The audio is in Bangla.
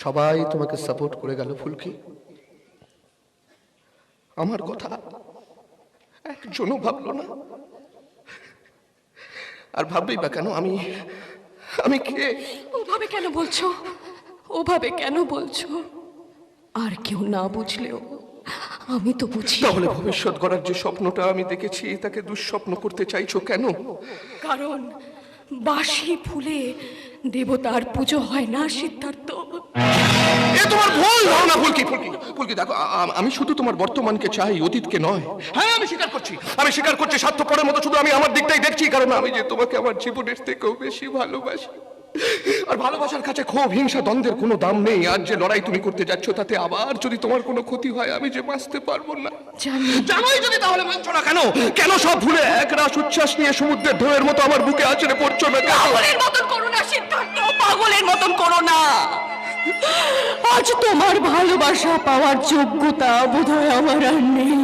সবাই তোমাকে সাপোর্ট করে গেল ফুলকি, আমার কথা একজনও ভাবলো না। আর ভাববেই বা কেন? আমি কে? ওভাবে কেন বলছো? ওভাবে কেন বলছো? আর কেউ না বুঝলেও আমি তো বুঝি। তাহলে ভবিষ্যৎ গড়ার যে স্বপ্নটা আমি দেখেছি তাকে দুঃস্বপ্ন করতে চাইছো কেন? কারণ বাসি ফুলে দেবতার পুজো হয় না সিদ্ধার্থ। এ তোমার ভুল ধারণা ফুলকি। ফুলকি দেখো, আমি শুধু তোমার বর্তমানকে চাই, অতীতকে নয়। হ্যাঁ, আমি স্বীকার করছি স্বার্থপরের মতো শুধু আমি আমার দিকটাই দেখছি, কারণ আমি যে তোমাকে আমার জীবনের থেকেও বেশি ভালোবাসি। আর ভালোবাসার কাছে ক্ষোভ, হিংসা, দ্বন্দ্বের কোনো দাম নেই। আর যে লড়াই তুমি করতে যাচ্ছ তাতে আবার যদি তোমার কোনো ক্ষতি হয়, আমি যে বাঁচতে পারবো না। জানোই যদি, তাহলে মানছো না কেন? কেন সব ভুলে এক রাশ উচ্ছ্বাস নিয়ে সমুদ্রের ঢেউয়ের মতো আমার বুকে আছড়ে পড়ছো না? পাগলের মতন করো না সিদ্ধার্থ, পাগলের মতন করো না। আজ তোমার ভালোবাসা পাওয়ার যোগ্যতা বোধহয় আমার আর নেই।